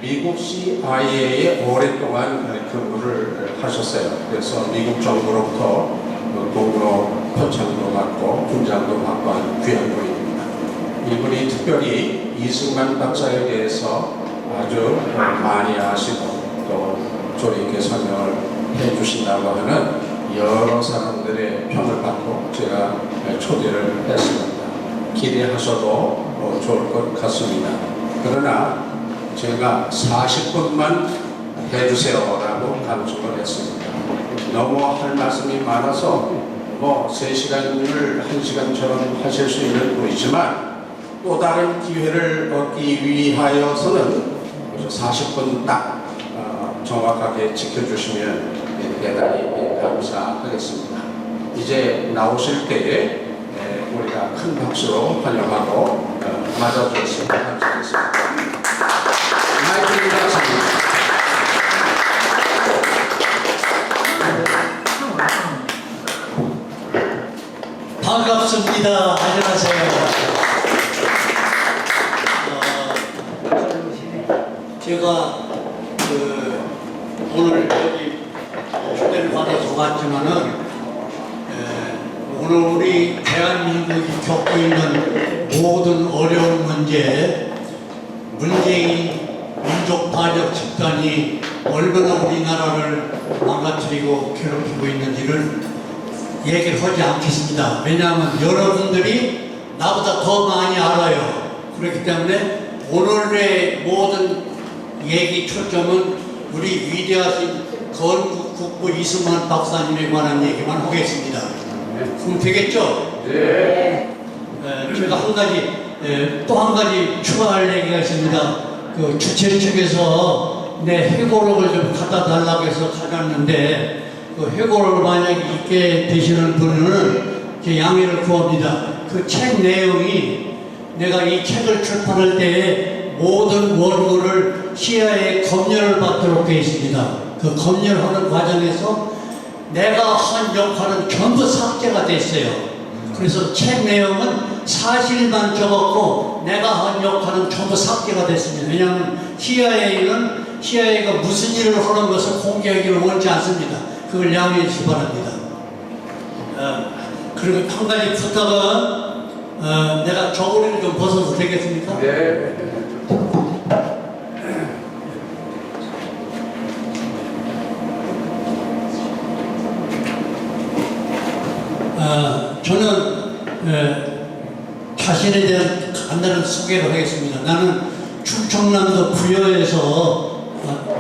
미국 CIA에 오랫동안 근무를 하셨어요. 그래서 미국 정부로부터 공로 표창도 받고 훈장도 받고 한 귀한 분입니다. 이분이 특별히 이승만 박사에 대해서 아주 많이 아시고 또 조리 있게 설명을 해주신다고 하는 여러 사람들의 평을 받고 제가 초대를 했습니다. 기대하셔도 좋을 것 같습니다. 그러나 제가 40분만 해주세요라고 간청을 했습니다. 너무 할 말씀이 많아서 3시간을 1시간처럼 하실 수 있는 분이지만 또 다른 기회를 얻기 위하여서는 40분 딱 정확하게 지켜주시면 대단히 감사하겠습니다. 이제 나오실 때에 우리가 큰 박수로 환영하고 맞아주셨습니다. 감사하겠습니다. 마이크 부탁드립니다. 반갑습니다. 안녕하세요. 제가 오늘 여기 초대를 받아서 왔지만은 오늘 우리 대한민국이 겪고 있는 모든 어려운 문제, 문재인 민족파적 집단이 얼마나 우리나라를 망가뜨리고 괴롭히고 있는지를 얘기를 하지 않겠습니다. 왜냐하면 여러분들이 나보다 더 많이 알아요. 그렇기 때문에 오늘의 모든 얘기 초점은 우리 위대하신 건국 국부 이승만 박사님에 관한 얘기만 하겠습니다. 그럼 되겠죠? 네. 제가 또 한 가지 추가할 얘기가 있습니다. 그 주최 측에서 내 회고록을 좀 갖다 달라고 해서 가져왔는데 그 회고록을 만약에 있게 되시는 분은 제 양해를 구합니다. 그 책 내용이 내가 이 책을 출판할 때에 모든 원고를 CIA에 검열을 받도록 되어 있습니다. 그 검열하는 과정에서 내가 한 역할은 전부 삭제가 됐어요. 그래서 책 내용은 사실만 적었고 내가 한 역할은 전부 삭제가 됐습니다. 왜냐하면 CIA가 무슨 일을 하는 것을 공개하기를 원치 않습니다. 그걸 양해해 주시기 바랍니다. 그리고 한 가지 부탁은 내가 저고리를 좀 벗어도 되겠습니까? 네. 저는 자신에 대한 간단한 소개를 하겠습니다. 나는 충청남도 부여에서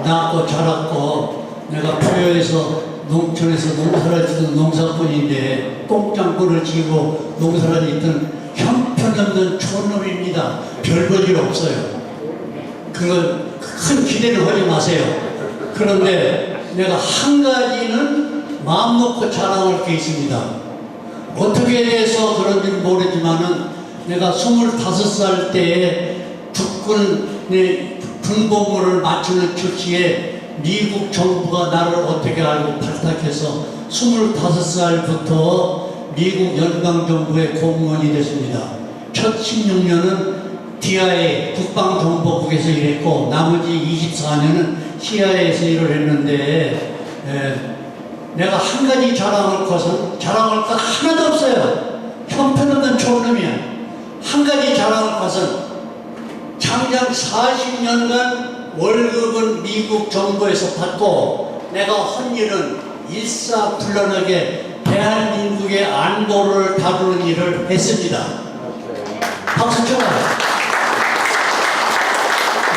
낳고 자랐고 내가 부여에서 농촌에서 농사를 짓던 농사꾼인데 똥장꾼을 지고 농사를 짓던 형편없는 촌놈입니다. 별 볼 일 없어요. 그걸 큰 기대를 하지 마세요. 그런데 내가 한 가지는 마음 놓고 자랑할 게 있습니다. 어떻게 해서 그런지는 모르지만은 내가 25살 때에 국군의 군복무를 마치는 즉시에 미국 정부가 나를 어떻게 알고 발탁해서 25살부터 미국 연방정부의 공무원이 됐습니다. 첫 16년은 DIA 국방정보국에서 일했고 나머지 24년은 CIA에서 일을 했는데 내가 한 가지 자랑할 것 하나도 없어요. 형편없는 촌놈이야. 한 가지 자랑할 것은 장장 40년간 월급은 미국 정부에서 받고 내가 한 일은 일사불란하게 대한민국의 안보를 다루는 일을 했습니다. 박수 쳐요.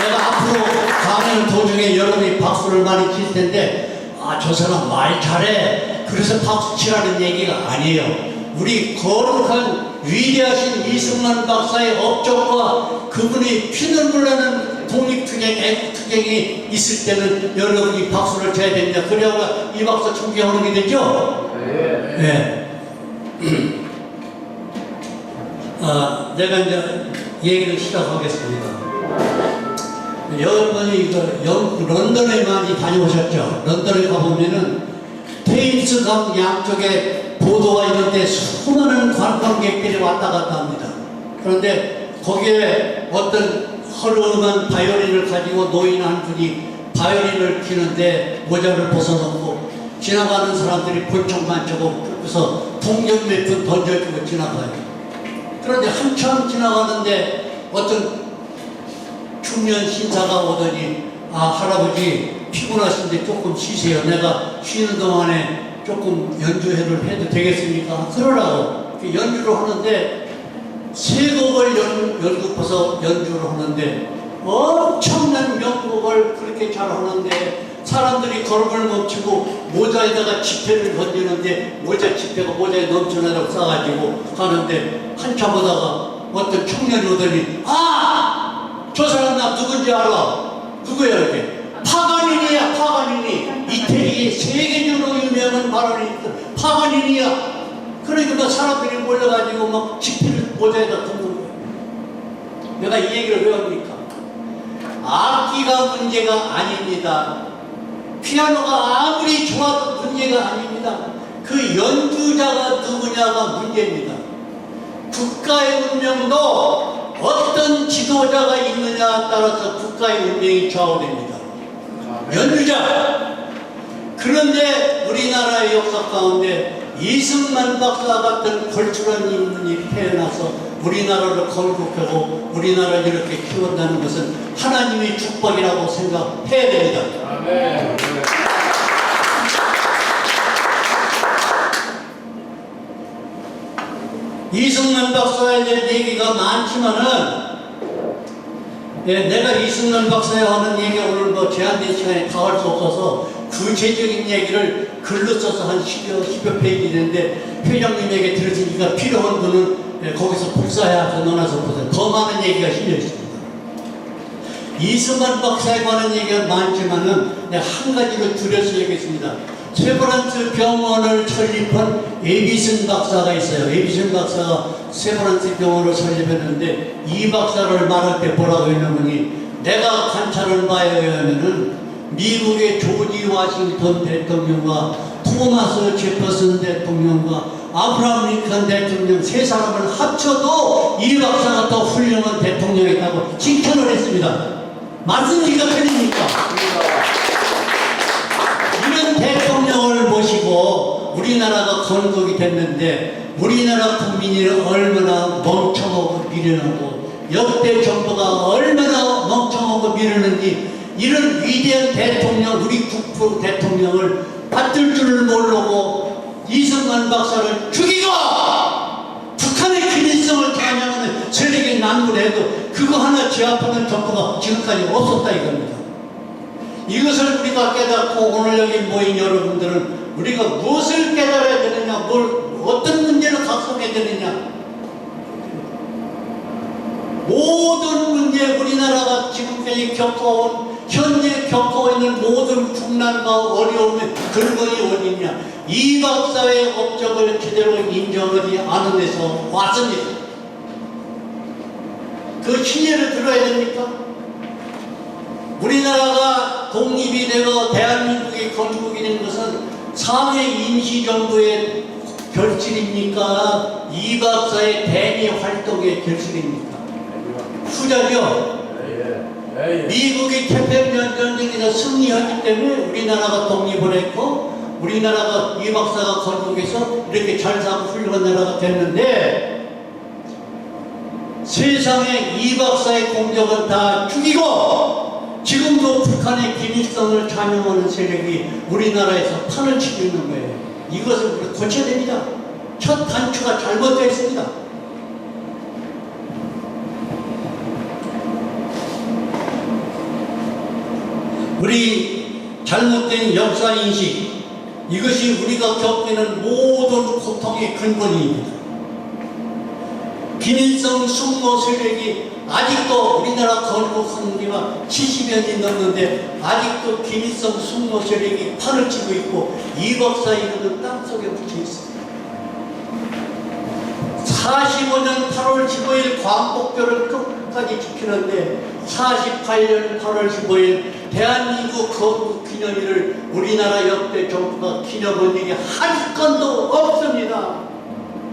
내가 앞으로 가는 도중에 여러분이 박수를 많이 칠 텐데 저 사람 말 잘해. 그래서 박수 치라는 얘기가 아니에요. 우리 거룩한 위대하신 이승만 박사의 업적과 그분이 피눈물 나는 독립투쟁, 애국투쟁이 있을 때는 여러분이 박수를 쳐야 됩니다. 그래야 이 박수 존경하는 게 되죠? 네. 내가 이제 얘기를 시작하겠습니다. 여러분이 런던에 많이 다녀오셨죠? 런던에 가보면은 테임스강 양쪽에 보도와 이런 데 수많은 관광객들이 왔다 갔다 합니다. 그런데 거기에 어떤 허름한 바이올린을 가지고 노인 한 분이 바이올린을 키는데 모자를 벗어놓고 지나가는 사람들이 본청만 쳐고 그래서 동전 몇 푼 던져주고 지나가요. 그런데 한참 지나가는데 어떤 중년 신사가 오더니 아 할아버지 피곤하신데 조금 쉬세요. 내가 쉬는 동안에 조금 연주회를 해도 되겠습니까? 그러라고 연주를 하는데 세 곡을 연극해서 연주를 하는데 엄청난 명곡을 그렇게 잘 하는데 사람들이 걸음을 멈추고 모자에다가 지폐를 던지는데 지폐가 모자에 넘쳐나라고 싸가지고 가는데 한참 보다가 어떤 청년이 오더니 저 사람 나 누군지 알아? 누구야 이렇게? 파가니니야 파가니니. 이태리의 세계적으로 유명한 바이올리니스트 파가니니야. 그러니까 막 사람들이 몰려가지고 막 지폐를 모자에다 던는 거예요. 내가 이 얘기를 왜 합니까? 악기가 문제가 아닙니다. 피아노가 아무리 좋아도 문제가 아닙니다. 그 연주자가 누구냐가 문제입니다. 국가의 운명도 어떤 지도자가 있느냐에 따라서 국가의 운명이 좌우됩니다. 연주자. 그런데 우리나라의 역사 가운데 이승만 박사 같은 걸출한 인물이 태어나서 우리나라를 건국하고 우리나라를 이렇게 키운다는 것은 하나님의 축복이라고 생각해야 됩니다. 아멘. 이승만 박사에 대한 얘기가 많지만은 내가 이승만 박사에 하는 얘기 오늘 뭐 제한된 시간에 다 할 수 없어서 구체적인 얘기를 글로 써서 한 10여 페이지 있는데 회장님에게 들으시니까 필요한 분은 거기서 복사해서 넣어놔서 보세요. 더 많은 얘기가 실려 있습니다. 이승만 박사에 관한 얘기가 많지만은 한 가지를 줄여서 얘기했습니다. 세브란스 병원을 설립한 에비슨 박사가 있어요. 에비슨 박사가 세브란스 병원을 설립했는데 이 박사를 말할 때 뭐라고 했냐면이 내가 관찰한 바에 의하면은 미국의 조지 워싱턴 대통령과 토마스 제퍼슨 대통령과 아브라함 링컨 대통령 세 사람을 합쳐도 이 박사가 더 훌륭한 대통령이라고 칭찬을 했습니다. 맞습니까? 틀립니까? 이런 대통령을 모시고 우리나라가 건국이 됐는데 우리나라 국민이 얼마나 멍청하고 미련하고 역대 정부가 얼마나 멍청하고 미련한지 이런 위대한 대통령, 우리 국부 대통령을 받들 줄을 모르고 이승만 박사를 죽이고 북한의 기민성을 찬양하는 세력이 난무해도 그거 하나 제압하는 정부가 지금까지 없었다 이겁니다. 이것을 우리가 깨닫고 오늘 여기 모인 여러분들은 우리가 무엇을 깨달아야 되느냐, 어떤 문제를 각성해야 되느냐. 모든 문제, 우리나라가 지금까지 현재 겪어오고 있는 모든 국난과 어려움의 근원이 어디냐. 이 박사의 업적을 제대로 인정하지 않은 데서 왔습니다. 그 신뢰를 들어야 됩니까? 우리나라가 독립이 되고 대한민국이 건국이 된 것은 상해 임시정부의 결실입니까? 이 박사의 대미 활동의 결실입니까? 후자죠. 미국이 태평양 전쟁에서 승리하기 때문에 우리나라가 독립을 했고 우리나라가 이 박사가 건국해서 이렇게 잘 사고 훌륭한 나라가 됐는데 세상에 이 박사의 공적은 다 죽이고 지금도 북한의 기밀성을 찬양하는 세력이 우리나라에서 판을 치고 있는 거예요. 이것을 우리가 고쳐야 됩니다. 첫 단추가 잘못되어 있습니다. 우리 잘못된 역사인식, 이것이 우리가 겪는 모든 고통의 근본입니다. 기민성 숙모 세력이 아직도 우리나라 건국한 지가 70년이 넘는데 아직도 기민성 숙모 세력이 판을 치고 있고 이 박사 이름은 땅속에 묻혀 있습니다. 45년 8월 15일 광복절을 끝까지 지키는데 48년 8월 15일 대한민국 건국 기념일을 우리나라 역대 정부가 기념한 일이 한 건도 없습니다.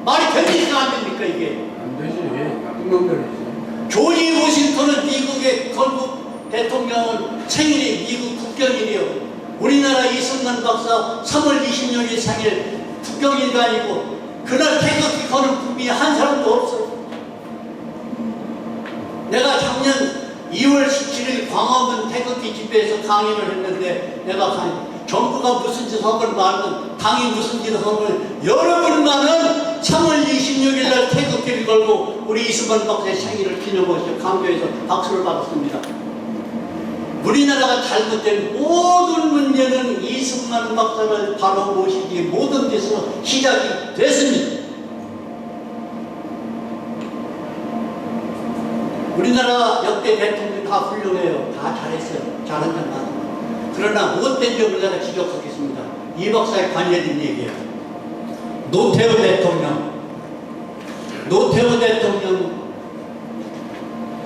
말이 됩니까 안 됩니까 이게? 안 되지. 나쁜 놈들이지. 조지 워싱턴은 미국의 건국 대통령은 생일이 미국 국경일이요. 우리나라 이승만 박사 3월 26일 생일 국경일도 아니고 그날 태극기 거는 국민이 한 사람도 없어요. 내가 작년 2월 17일 광화문 태극기 집회에서 강의를 했는데 내가 정부가 무슨 짓을 하건 말건 당이 무슨 짓을 하건 여러분만은 3월 26일 날 태극기를 걸고 우리 이승만 박사의 생일을 기념하시죠. 강조해서 박수를 받았습니다. 우리나라가 잘못된 모든 문제는 이승만 박사를 바로 모시기 모든 데서 시작이 됐습니다. 우리나라 역대 대통령 다 훌륭해요. 다 잘했어요. 잘한 점 많아요. 그러나 못된 점을 내가 지적하겠습니다. 이 박사의 관련된 얘기예요. 노태우 대통령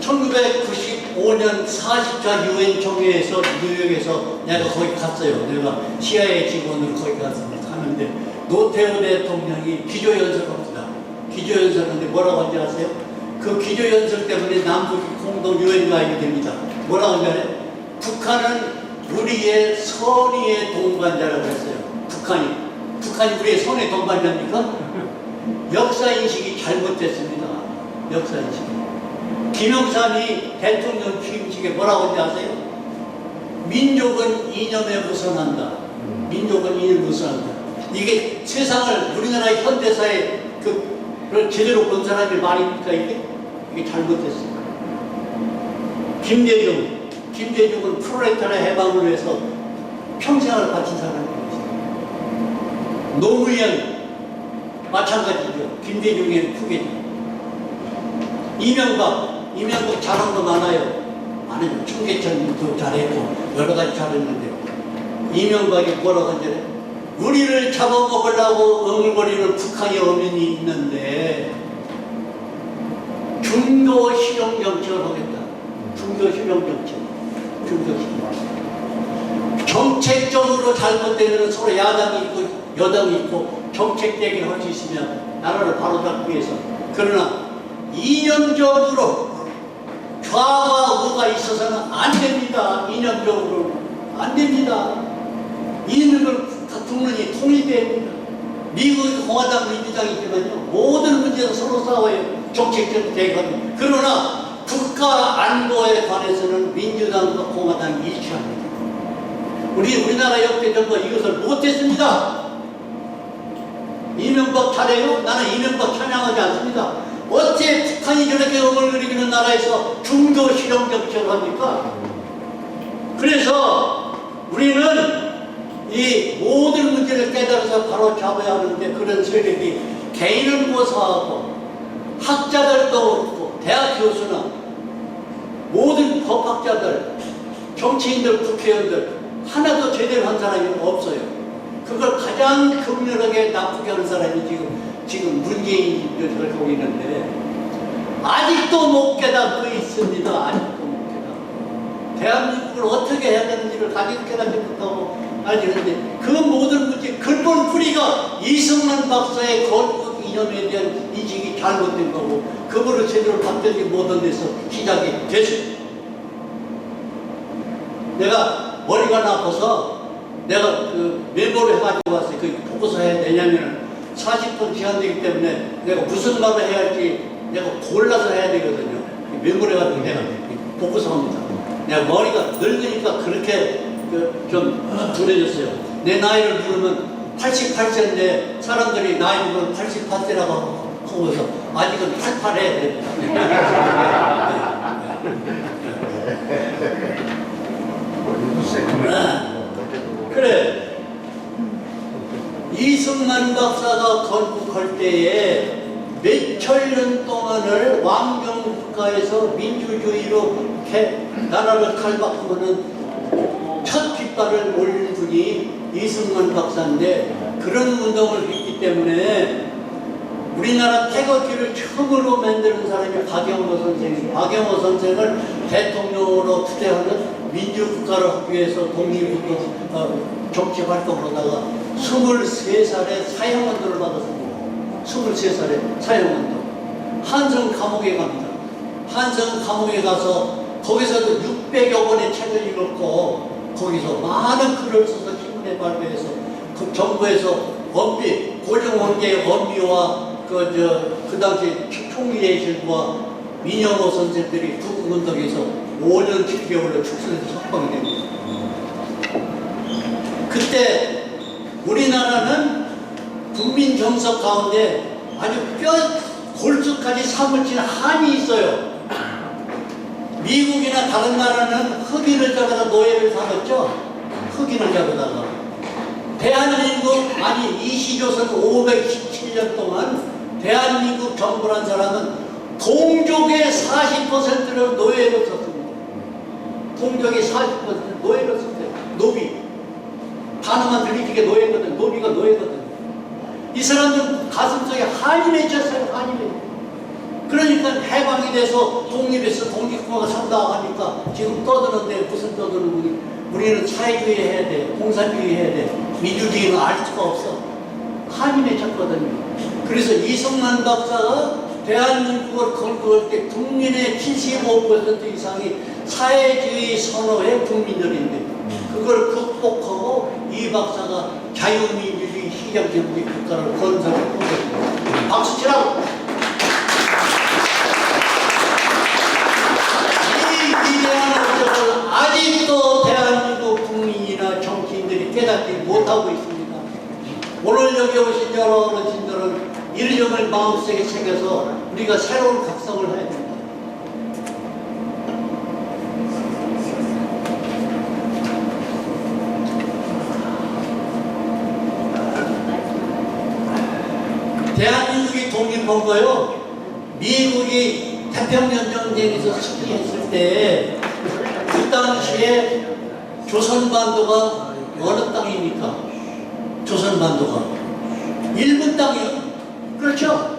1995년 40차 유엔 총회에서 뉴욕에서 내가 거기 갔어요. 내가 CIA 직원으로 거기 갔는데 노태우 대통령이 기조연설을 합니다. 기조연설인데 뭐라고 하는지 아세요? 그 기조연설 때문에 남북이 공동 유엔 가입이 됩니다. 뭐라고 하냐면 북한은 우리의 선의의 동반자라고 했어요. 북한이 우리의 선의 동반자입니까? 역사인식이 잘못됐습니다. 역사인식이. 김영삼이 대통령 취임식에 뭐라고 하는지 아세요? 민족은 이념에 무선한다. 민족은 이념에 무선한다. 이게 세상을 우리나라 현대사에 그걸 제대로 본 사람이 말입니까 이게? 이게 잘못됐어요. 김대중은 프롤레타리아 해방을 위해서 평생을 바친 사람입니다. 노무현 마찬가지죠. 김대중의 후계자. 이명박 잘한 거 많아요. 청계천도 잘했고 여러 가지 잘했는데 이명박이 뭐라고 하는지 우리를 잡아먹으려고 응을거리는 북한의 어민이 있는데 중도 실용 정책을 하겠다. 중도 실용 정책. 정책적으로 잘못되면 서로 야당이 있고 여당이 있고 정책 얘기를 할 수 있으면 나라를 바로잡기 위해서. 그러나 이념적으로 좌와 우가 있어서는 안 됩니다. 이념적으로 안 됩니다. 이념을 국론이 통일돼야 됩니다. 미국 공화당 민주당이 있지만요 모든 문제에서 서로 싸워요. 정책적으로 대결합니다. 그러나 국가 안보에 관해서는 민주당과 공화당이 일치합니다. 우리나라 역대 정부가 이것을 못했습니다. 이명박 잘해요? 나는 이명박 찬양하지 않습니다. 어째 북한이 저렇게 어물거리는 나라에서 중도 실용 정책을 합니까? 그래서 우리는 이 모든 문제를 깨달아서 바로 잡아야 하는데 그런 세력이 개인을 모사하고 학자들도 없고 대학 교수나 모든 법학자들, 정치인들, 국회의원들 하나도 제대로 한 사람이 없어요. 그걸 가장 극렬하게 나쁘게 하는 사람이 지금 문재인이 저렇게 있는데 아직도 못 깨닫고 있습니다. 아직도 못 깨닫고. 대한민국을 어떻게 해야 되는지를 가지고 깨닫지 못하고 알지는데 그 모든 문제 근본 뿌리가 이승만 박사의 건국 이념에 대한 인식이 잘못된 거고 그거를 제대로 받들지 못한 데서 시작이 됐습니다. 내가 머리가 나빠서 내가 그 메모를 해가지고 왔어요. 그 보고서 해야 되냐면 40분 제한되기 때문에 내가 무슨 말을 해야 할지 내가 골라서 해야 되거든요. 메모를 해가지고 내가 보고서 합니다. 내가 머리가 늙으니까 그렇게 좀 둔해졌어요. 내 나이를 부르면 88세인데 사람들이 나이 부르면 88세라고 하고서 아직은 88 해야 됩니다. 그래 이승만 박사가 건국할 때에 몇천 년 동안을 왕정 국가에서 민주주의로 나라를 칼박하면은 첫 깃발을 올린 분이 이승만 박사인데 그런 운동을 했기 때문에 우리나라 태극기를 처음으로 만드는 사람이 박영호 선생을 대통령으로 투대하는 민주국가를 하기 위해서 독립운동 정치 활동을 하다가 23살에 사형언도를 받았습니다. 23살에 사형언도. 한성 감옥에 갑니다. 한성 감옥에 가서 거기서도 600여 권의 책을 읽었고 거기서 많은 글을 써서 신문에 발표해서 그 정부에서 엄비 고종원계의 엄비와 그 당시 총리대실과 민영호 선생들이 구국운동에서 5년 7개월로 축소해서 석방이 됩니다. 그때 우리나라는 국민 정서 가운데 아주 뼈 골수까지 사무친 한이 있어요. 미국이나 다른 나라는 흑인을 잡아다 노예를 삼았죠. 흑인을 잡아다가 대한민국 아니 이시조선 517년 동안 대한민국 정부란 사람은 동족의 40%를 노예로 썼습니다. 동족의 40% 노예로 썼어요. 노비. 단어만 들리게 노예거든. 노비가 노예거든. 이 사람들 가슴속에 한이 맺혔어요. 한이 맺혔어요. 그러니까 해방이 돼서 독립해서 독립국가가 산다 하니까 지금 떠드는데 무슨 떠드는 우리는 사회주의 해야 돼. 공산주의 해야 돼. 민주주의는 알 수가 없어. 한이 맺혔거든요. 그래서 이승만 박사가 대한민국을 건국할 때 국민의 75% 이상이 사회주의 선호의 국민들인데 그걸 극복하고 이 박사가 자유민주주의 시장제국의 국가를 건설한 거거든요. 박수 치라고! 이 위대한 업적을 아직도 대한민국 국민이나 정치인들이 깨닫지 못하고 있습니다. 오늘 여기 오신 여러 어르신들은 이 점을 마음속에 새겨서 우리가 새로운 각성을 해야 됩니다. 대한민국이 독립한 거요. 미국이 태평양 전쟁에서 승리했을 때 그 당시에 조선반도가 어느 땅입니까? 조선반도가 일본 땅이요. 그렇죠?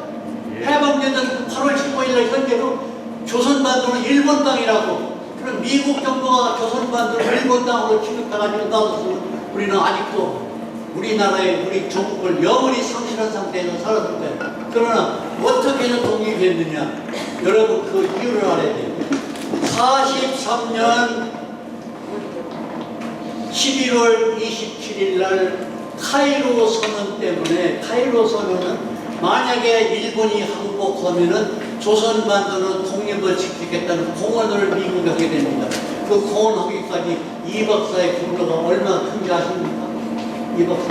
해방되던 8월 15일 현재로 조선반도는 일본 땅이라고. 그럼 미국 정부가 조선반도를 일본 땅으로 취급해가지고 나왔으면 우리는 아직도 우리나라의 우리 조국을 영원히 상실한 상태에서 살았을 거예요. 그러나 어떻게 해서 독립했느냐? 여러분 그 이유를 알아야 돼요. 43년 11월 27일 날 카이로 선언 때문에 카이로 선언은 만약에 일본이 항복하면은 조선반도는 독립을 지키겠다는 공언을 미국이 하게 됩니다. 그 공언하기까지 이 박사의 공로가 얼마나 큰지 아십니까? 이 박사.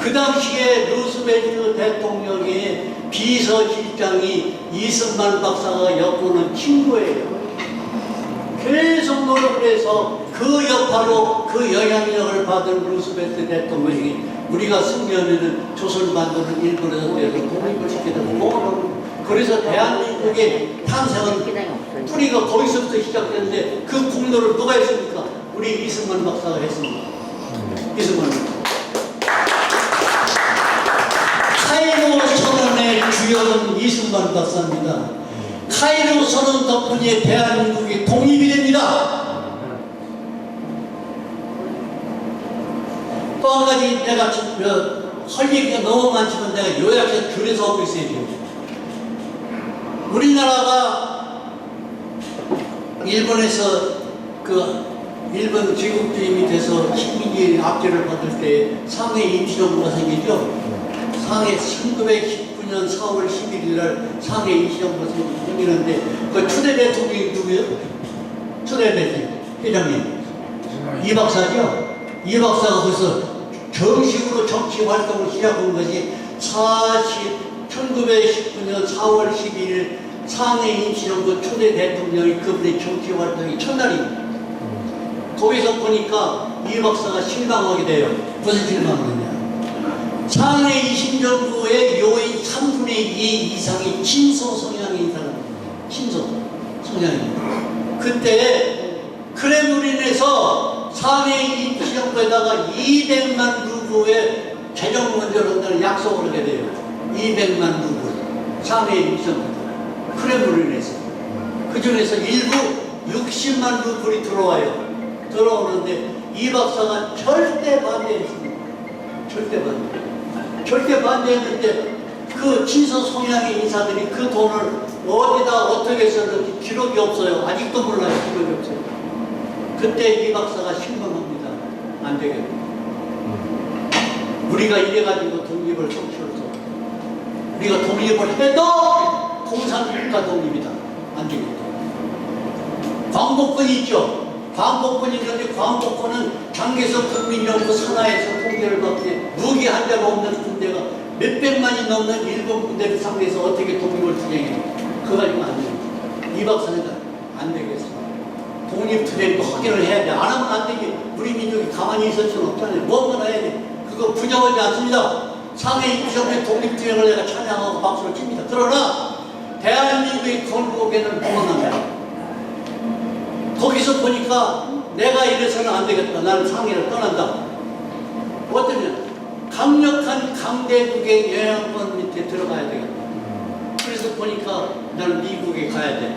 그 당시에 루스벨트 대통령의 비서실장이 이승만 박사가 엮고는 친구예요. 계속 노력을 해서 그 여파로 그 영향력을 받은 루스벨트 대통령이 우리가 승리하면은 조선반도는 일본에서 내서 독립을 시키는 그래서 대한민국의 탄생은 뿌리가 거기서부터 시작됐는데 그 공로를 누가 했습니까? 우리 이승만 박사가 했습니다. 이승만 박사. 카이로 선언의 주역은 이승만 박사입니다. 카이로 선언 덕분에 대한민국이 독립이 됩니다. 또 한 가지 내가 할 얘기가 너무 많지만 내가 요약해서 줄여서 하고 있어야 돼요. 우리나라가 일본에서 일본 제국주의이 돼서 식민지 압제를 받을 때 상해 임시정부가 생기죠. 상해 1919년 4월 11일 날 상해 임시정부가 생기는데 그 초대 대통령이 누구예요? 초대 대통령 회장님 이 박사죠. 이 박사가 거기서 정식으로 정치 활동을 시작한 것이 1919년 4월 12일 상해 임시정부 초대 대통령이 그분의 정치 활동이 첫날입니다. 거기서 보니까 이 박사가 실망하게 돼요. 무슨 실망을 했냐? 상해 임시정부의 요인 3분의 2 이상이 친소 성향인 사람입니다. 친소 성향입니다. 그때 크렘린에서 상해 임시정부에다가 200만 루블의 재정 문제를 한다는 약속을 하게 돼요. 200만 루블 상해 임시정부 크렘린에서 그 중에서 일부 60만 루블이 들어오는데 이 박사가 절대 반대했습니다. 절대 반대했는데 그 친소 성향의 인사들이 그 돈을 어디다 어떻게 썼는지 기록이 없어요. 아직도 몰라요. 기록이 없어요. 그때 이 박사가 신문합니다. 안 되겠다. 우리가 이래가지고 독립을 성취해서 우리가 독립을 해도 공산국가 독립이다. 안 되겠다. 광복권이 있죠. 광복권이 있는데 광복권은 장개석 국민연구 산하에서 통제를 받게 무기 한 대가 없는 군대가 몇백만이 넘는 일본 군대를 상대해서 어떻게 독립을 투쟁해. 그거 가지고 안 됩니다. 이 박사는 안 되겠어. 독립투쟁도 확인을 해야 돼. 안 하면 안 되지. 우리 민족이 가만히 있을 수는 없잖아요. 뭔가 해야 돼. 그거 부정하지 않습니다. 상해 이부정의 독립투쟁을 내가 찬양하고 박수를 칩니다. 그러나 대한민국의 건국에는 무능합니다. 거기서 보니까 내가 이래서는 안 되겠다. 나는 상해를 떠난다. 어떠냐? 강력한 강대국의 영향권 밑에 들어가야 되겠다. 그래서 보니까 나는 미국에 가야 돼.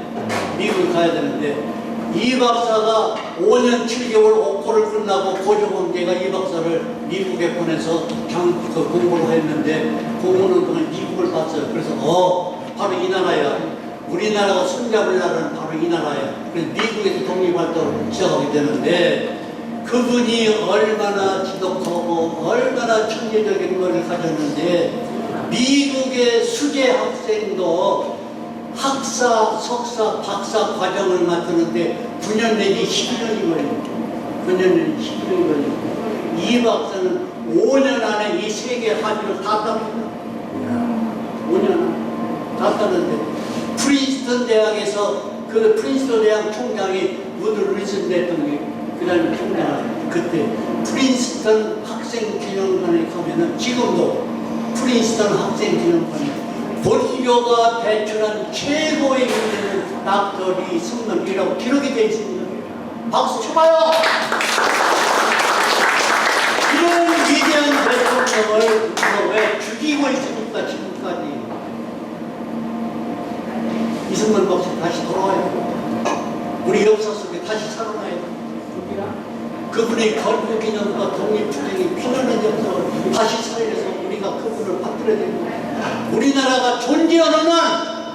미국에 가야 되는데 이 박사가 5년 7개월 옥고를 끝나고 고종원계가 이 박사를 미국에 보내서 공부를 했는데 공부는 동안 미국을 봤어요. 그래서 바로 이 나라야. 우리나라가 손잡을 나라는 바로 이 나라야. 그래서 미국에서 독립활동을 시작하게 되는데 그분이 얼마나 지독하고 얼마나 천재적인 걸 가졌는데 미국의 수재 학생도 학사, 석사, 박사 과정을 맡았는데 9년 내지 12년이 걸립니다. 9년 내지 12년이 걸립니다. 이 박사는 5년 안에 이 세계 합의를 다 땄습니다. 5년 안에 다 땄는데 프린스턴 대학에서 그 프린스턴 대학 총장이 우드 윌슨 대통령이 그 다음에 총장 그때 프린스턴 학생 기념관에 가면은 지금도 프린스턴 학생 기념관에 본교가 배출한 최고의 인재는 닥터 리 승만이라고 기록이 되어 있습니다. 박수 쳐봐요. 이런 위대한 대통령을 우리가 왜 죽이고 있습니까? 지금까지. 이승만 박사 다시 돌아와야 돼. 우리 역사 속에 다시 살아나야 돼. 그분의 건국기념과 독립투쟁이 피나는 역사를 다시 살려서 우리가 그분을 받들어야 됩니다. 우리나라가 존재하는 한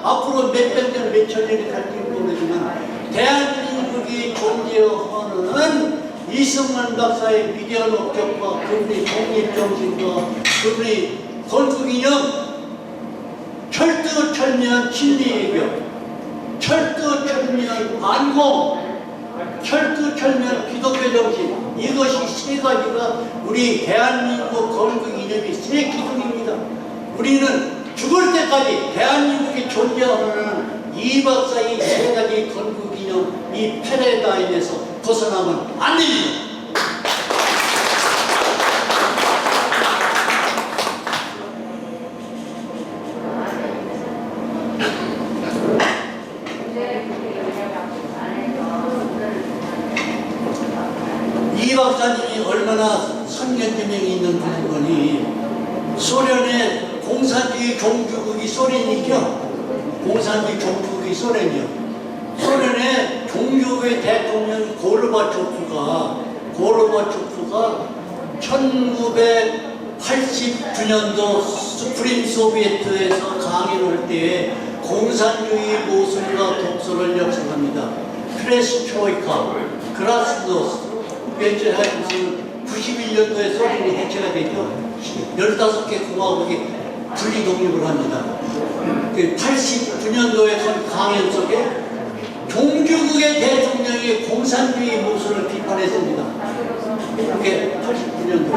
앞으로 몇백 년, 몇천 년이 갈지 모르지만 대한민국이 존재하는 이승만 박사의 위대한 업적과 그분의 독립정신과 그분의 건국이념 철두철미한 진리외교, 철두철미한 반공, 철두철미한 기독교 정신 이것이 세 가지가 우리 대한민국 건국이념의 세 기둥입니다. 우리는 죽을 때까지 대한민국이 존재하는 이 박사의 세 가지 건국이념 이 패러다임에서 벗어나면 안 됩니다. 이 박사님이 얼마나 선견지명이 있는 분이니 소련의 공산주의 종주국이 소련이죠. 공산주의 종주국이 소련이요. 소련의 종주국의 대통령 고르바초프가 1989년도 스프림 소비에트에서 강의를 할 때에 공산주의 모습과 독서를 역설합니다. 크레스초이카, 그라스노스 벤처하이무스는 91년도에 소련이 해체가 되죠. 15개 공화국이 분리 독립을 합니다. 89년도에 강연 속에 종주국의 대통령이 공산주의 모습을 비판했습니다. 그게 89년도.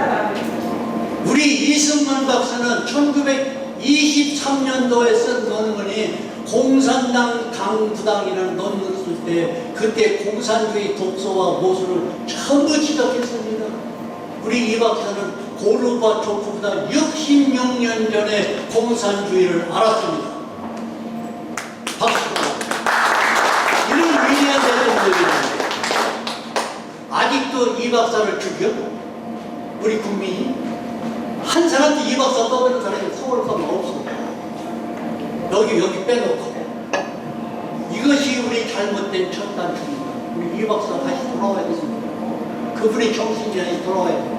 우리 이승만 박사는 1923년도에 쓴 논문이 공산당 강부당이라는 논문을 쓸 때 그때 공산주의 독서와 모습을 전부 지적했습니다. 우리 이 박사는 고르바초프보다 66년 전에 공산주의를 알았습니다. 박수. 이런 위대한 대통령입니다. 아직도 이 박사를 죽여? 우리 국민이? 한 사람도 이 박사 떠드는 사람이 서울 가면 없어. 여기 빼놓고. 이것이 우리 잘못된 첫 단추입니다. 우리 이 박사 다시 돌아와야 됩니다. 그분의 정신이 다시 돌아와야 됩니다.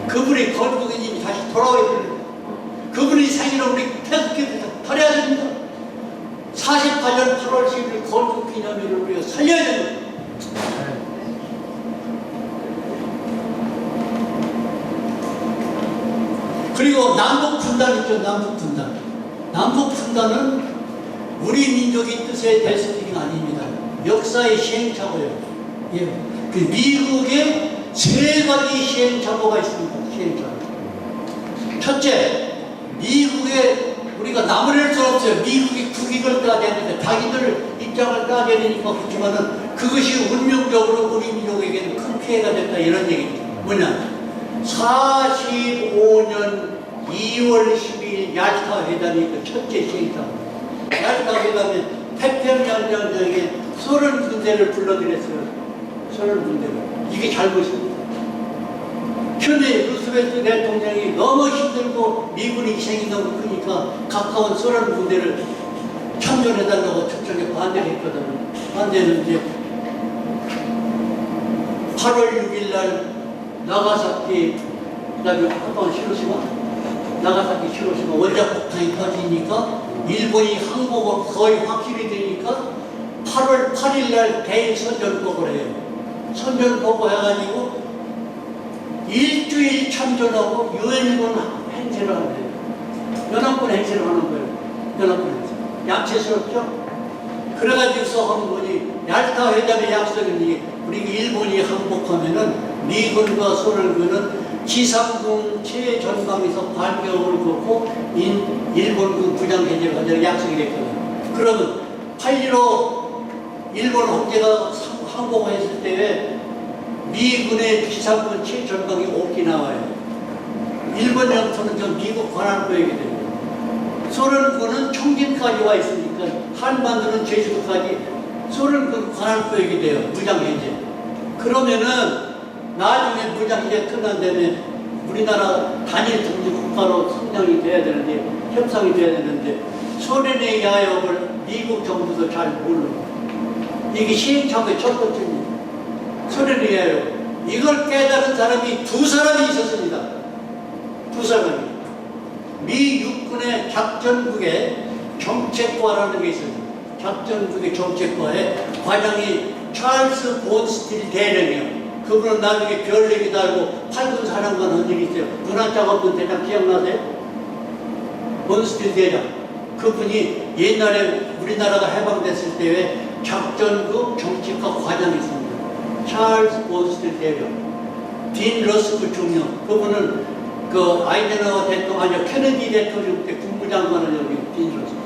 그분의 건국이님이 다시 돌아와야 됩니다. 그분의 생일을 우리 태극기에서 버려야 됩니다. 48년 8월 10일 건국 기념일을 우리가 살려야 됩니다. 그리고 남북 분단 있죠. 남북 분단. 남북 분단은 우리 민족의 뜻에 대해서는 아닙니다. 역사의 시행착오예요. 예. 그 미국의 세 가지 시행착오가 있습니다. 시행착오. 첫째, 미국의 우리가 나무랄 수 없어요. 미국이 국익을 따져야 되는데 자기들 입장을 따져야 되니까 그렇지만은 그것이 운명적으로 우리 민족에게는 큰 피해가 됐다 이런 얘기입니다. 뭐냐? 45년 2월 12일 얄타 회담이 그 첫째 시행착오. 얄타 회담에 태평양 전쟁에 소련 군대를 불러들였어요. 소련 군대를. 이게 잘못입니다. 현재 루스벨트 대통령이 너무 힘들고 미군의 희생이 너무 크니까 가까운 소련 군대를 참전해달라고 초청에 반대를 했거든요. 반대는 8월 6일 날 나가사키, 그다음에 한번 나가사키 히로시마 원자 폭탄이 터지니까 일본이 항복을 거의 확실히 되니까 8월 8일 날 대일 선전복을 해요. 선전복을 해가지고 일주일 참전하고 유엔군 행세를 하는데요. 연합군 행세를 하는 거예요. 연합군 행세. 야채스럽죠? 그래가지고서 한 분이 얄타 회담의 약속이 우리 일본이 항복하면은 미군과 소련군은 지상군 최전방에서 반격을 걷고 일본군 부장 해제를 하자는 약속이 됐거든요. 그러면 8.15 일본 홍제가 항복을 했을 때에 미군의 지상군 최전방이 오키나와예요. 일본 영토는 전 미국 관할구역이 됩니다. 소련군은 청진까지 와 있으니까 한반도는 제주도까지 소련군 관할구역이 돼요. 무장해제. 그러면은 나중에 무장해제 끝난 다음에 우리나라 단일 독립국가로 성장이 돼야 되는데 협상이 돼야 되는데 소련의 야욕을 미국 정부도 잘 모르고 이게 시행착오의 첫 번째입니다. 소련의 야욕. 이걸 깨달은 사람이 두 사람이 있었습니다. 두 사람이. 미 육군의 작전국의 정책과라는 게 있어요. 작전국의 정책과에 과장이 찰스 본스틸 대령이에요. 그분은 나중에 별내기 달고 8군 사령관 한 적이 있어요. 문화장 없던 대장 기억나세요? 본스틸 대령. 그분이 옛날에 우리나라가 해방됐을 때에 작전국 정책과 과장이 있습니다. 찰스 본스틸 대령. 딘 러스크 중령. 그분은 그 아이젠하워 대통령, 아니요, 케네디 대통령 때 국무장관을 여기 딘 러스크.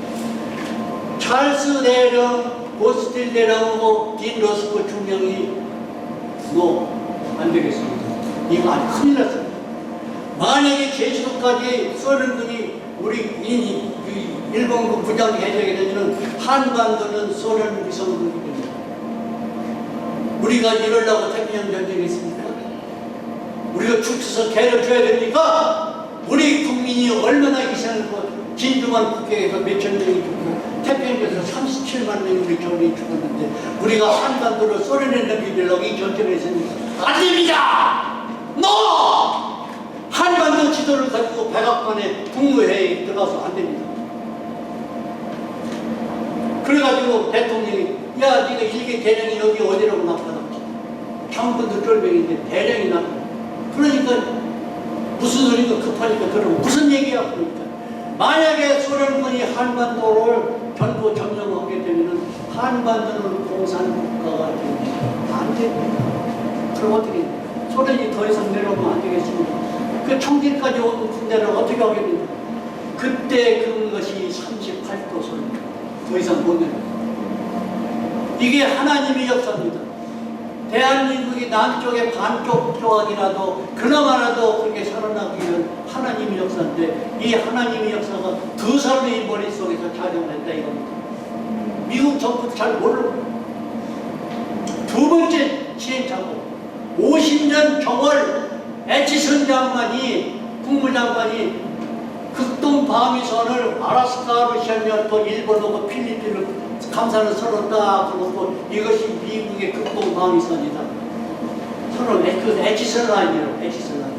찰스 대령, 본스틸 대령하고 딘 러스크 중령이 안 되겠습니다. 이거 아주 큰일 났습니다. 만약에 제주도까지 소련군이 우리 일본군 부장이 해제하게 되면 한반도는 소련 위성국이 됩니다. 우리가 이러려고 태평양 전쟁이 있습니까? 우리가 축쳐서 개를 줘야 됩니까? 우리 국민이 얼마나 희생하고 진주만 북경에서 몇천 명이 죽고 태평양에서 37만 명이 우리 경력이 죽었는데 우리가 한반도를 소련에 넘기려고 이 전쟁을 했습니까? 안 됩니다! NO! 한반도 지도를 가지고 백악관에 국무회의에 들어가서 안 됩니다. 그래가지고 대통령이 야 네가 일개 대령이 여기 어디라고 나타나 장군도 쫄병인데 대령이 나타나 그러니까 무슨 소리가 급하니까 그러면 무슨 얘기야 그러니까 만약에 소련군이 한반도를 전부 점령하게 되면 한반도는 공산국가가 됩니다. 안 됩니다. 그럼 어떻게 해요? 소련이 더 이상 내려오면 안 되겠습니다. 그 청진까지 온 군대를 어떻게 하겠습니까? 그때 그것이 38도 소련입니다. 더 이상 못 내려옵니다. 이게 하나님의 역사입니다. 대한민국이 남쪽의 반쪽 조각이라도 그나마라도 그렇게 살아나기 위한 하나님의 역사인데 이 하나님의 역사가 두 사람의 머릿속에서 작용을 했다 이겁니다. 미국 정부도 잘 모르고 두 번째 시행착오 50년 정월 에치슨 장관이 국무장관이 극동 방위선을 아라스카로 시작해서 일본하고 필리핀을 감사를 서로 딱 그러고 이것이 미국의 극동 방위선이다. 서로 에치슨 라인이에요. 에치슨 라인.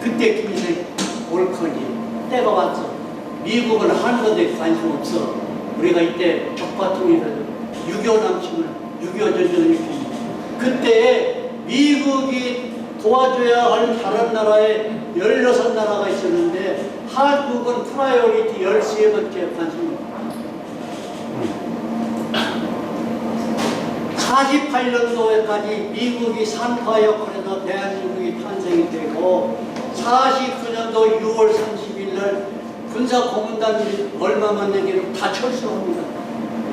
그때 김일성 옳거니 때가 왔어. 미국은 하는 것에 관심 없어. 우리가 이때 적파통일을 6.25 남침을 6.25 전쟁을 일으킵니다. 그때 미국이 도와줘야 할 다른 나라에 16나라가 있었는데 한국은 프라이어리티 13번째 관심입니다. 48년도에까지 미국이 산파 역할에서 대한민국이 탄생이 되고 49년도 6월 30일 날 군사고문단이 얼마만 내기로 다 철수합니다.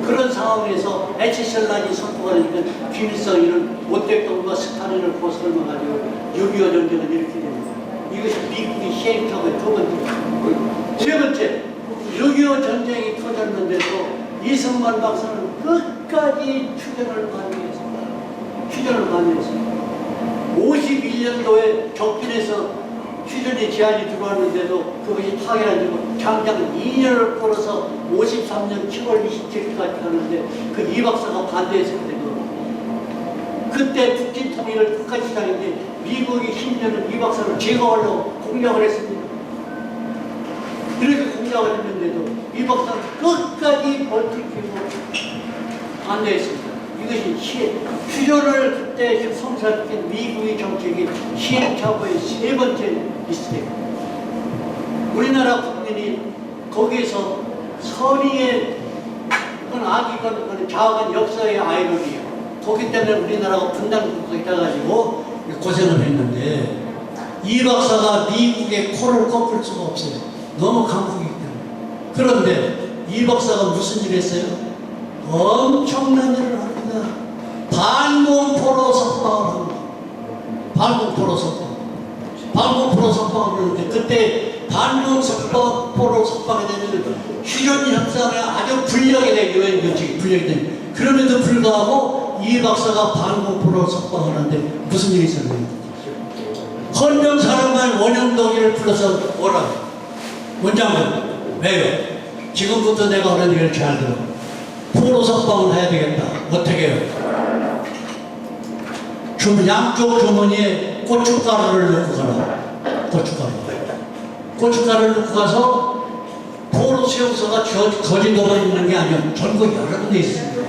그런 상황에서 에치셀란이 선포가 되니까 김일성 이런 모택동과 스탈린을 보살마가지고 6.25 전쟁을 일으키게 됩니다. 이것이 미국이 시행착오의 두 번째. 세 번째, 6.25 전쟁이 터졌는데도 이승만 박사는 끝까지 추전을 반대했습니다. 추전을 반대했습니다. 51년도에 적진에서 휴전이 제안이 들어왔는데도 그것이 타결해지고 장장 2년을 끌어서 53년 7월 27일까지 가는데 그 이 박사가 반대했습니다. 그때 북진 통일을 끝까지 시작했는데 미국이 심지어는 이 박사를 제거하려고 공략을 했습니다. 이렇게 공략을 했는데도 이 박사는 끝까지 버티고 반대했습니다. 이것이 휴전을 그때 성사시킨 미국의 정책이 시행착오의 세 번째 미스테이크. 우리나라 국민이 거기에서 선의의 악이건 자아간 역사의 아이러니예요. 거기 때문에 우리나라가 분단국가가 돼가지고 고생을 했는데 이 박사가 미국의 코를 꺾을 수가 없어요. 너무 강국이기 때문에. 그런데 이 박사가 무슨 일을 했어요? 엄청난 일을 합니다. 반공포로 석방을 합니다. 반공포로 석방. 반공포로 석방을 하는데 그때 반공포로 석방이 되면 휴전 협상에 아주 불리하게 돼요. 유엔 규칙이 불리하게 돼요. 그럼에도 불구하고 이 박사가 반공포로 석방하는데 무슨 일이 있었나요? 헌병사령관 원영덕이를 불러서 뭐라? 원장님, 왜요? 지금부터 내가 하는 일을 잘 들어. 포로 석방을 해야 되겠다. 어떻게 해요? 양쪽 주머니에 고춧가루를 넣고 가라. 고춧가루를 넣고 가서 포로 수용소가 거짓도로 있는 게 아니라 전국 여러 군데 있습니다.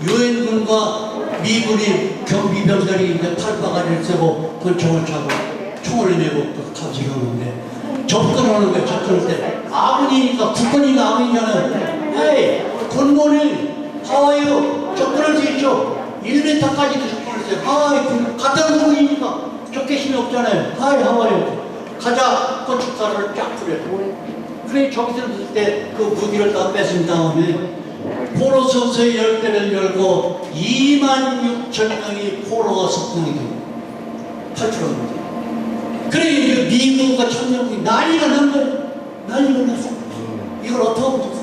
유엔군과 미군이 경비병들이 이제 팔바가지를 쓰고 권총을 차고 총을 내고 또 감시하는데 접근하는 거예요. 접근할 때 아군이니까 국군이니까 아군이잖아요. 에이 굿모닝 하와이유 접근할 수 있죠. 1m까지도 접근할 수 있어요. 하와이 같은 국군이니까 쫓길 힘이 없잖아요. 하이 하와이유 가자. 고춧가루를 쫙 뿌려요. 그래 저기서 있을 때 그 무기를 다 뺏은 다음에 포로 성소의 열대를 열고 26,000명이 포로가 석방이 됩니다. 탈출합니다. 그래 이제 미국과 천명국이 난리가 난 거예요. 난리가 났어. 이걸 어떻게 하면 좋겠어?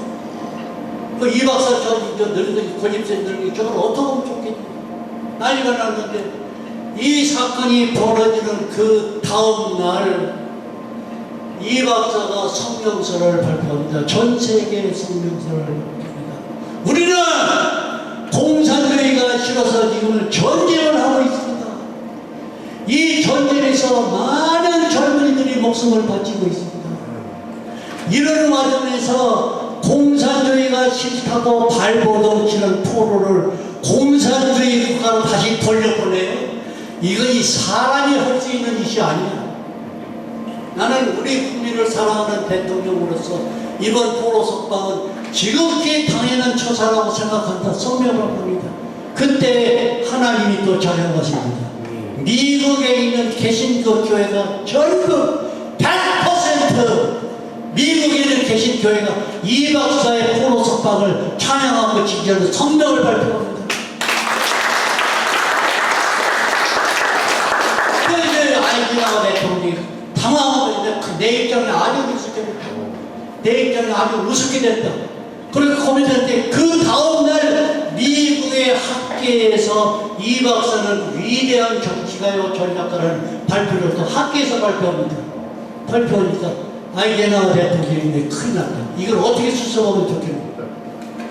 이 박사 저 늙은 고집센 늙은 저걸 어떻게 하면 좋겠냐? 난리가 났는데 이 사건이 벌어지는 그 다음 날 이 박사가 성명서를 발표합니다. 전 세계에 성명서를 발표합니다. 우리는 공산주의가 싫어서 지금 전쟁을 하고 있습니다. 이 전쟁에서 많은 젊은이들이 목숨을 바치고 있습니다. 이런 과정에서 공산주의가 싫다고 발버둥 치는 포로를 공산주의 국가로 다시 돌려보내요. 이것이 사람이 할 수 있는 일이 아니야. 나는 우리 국민을 사랑하는 대통령으로서 이번 포로 석방은 지극히 당연한 처사라고 생각한다. 성명을 합니다. 그때 하나님이 또 잘해가십니다. 미국에 있는 개신교 교회가 전부 100% 미국에 있는 개신교회가 이 박사의 포로 석방을 찬양하고 지지하는 성명을 발표합니다. 그런데 아이디나가 대통령이 당황하고 내 입장이 아주 우습게 됐다. 내 입장이 아주 우습게 됐다. 그렇게 고민했는데 그 다음날 미국의 학계에서 이 박사는 위대한 정치가요 전략가라는 발표를 또 학계에서 발표합니다. 발표하니까 아이젠하워 대통령인데 큰일 났다. 이걸 어떻게 수습하면 좋겠는가.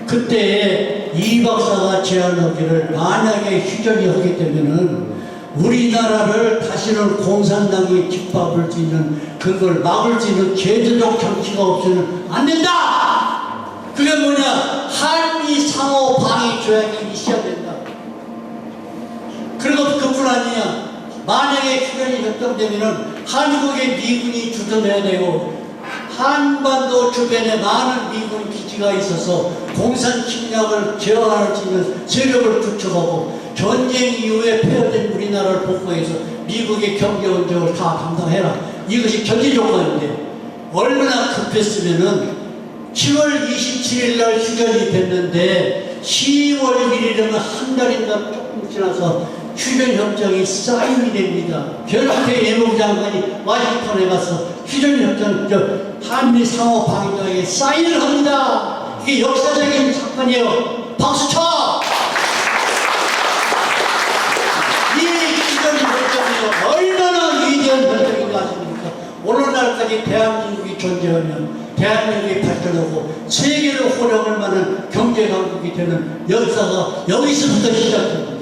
그때 이 박사가 제안하기를 만약에 휴전이 하게 되면은 우리나라를 다시는 공산당이 짓밟을 수 있는 그걸 막을 수 있는 제도적 장치가 없으면 안 된다. 그게 뭐냐? 한미 상호 방위 조약이 있어야 된다. 그리고 그뿐 아니야. 만약에 휴전이 결정되면은 한국의 미군이 주둔해야 되고 한반도 주변에 많은 미군 기지가 있어서 공산 침략을 제어할 수 있는 세력을 구축하고 전쟁 이후에 폐허된 우리나라를 복구해서 미국의 경제 원정을 다 감당해라. 이것이 전제 조건인데 얼마나 급했으면은 7월 27일 날 휴전이 됐는데 10월 1일이면 한 달인가 조금 지나서 휴전협정이 사인이 됩니다. 변호태 외무부 장관이 와싱턴에 가서 휴전협정, 한미 상호 방위조약에 사인을 합니다. 이게 역사적인 사건이에요. 박수 쳐! 이 휴전협정이 얼마나 위대한 협정인가 아십니까? 오늘날까지 대한민국이 존재하면 대한민국이 발전하고 세계를 호령할 만한 경제강국이 되는 역사가 여기서부터 시작됩니다.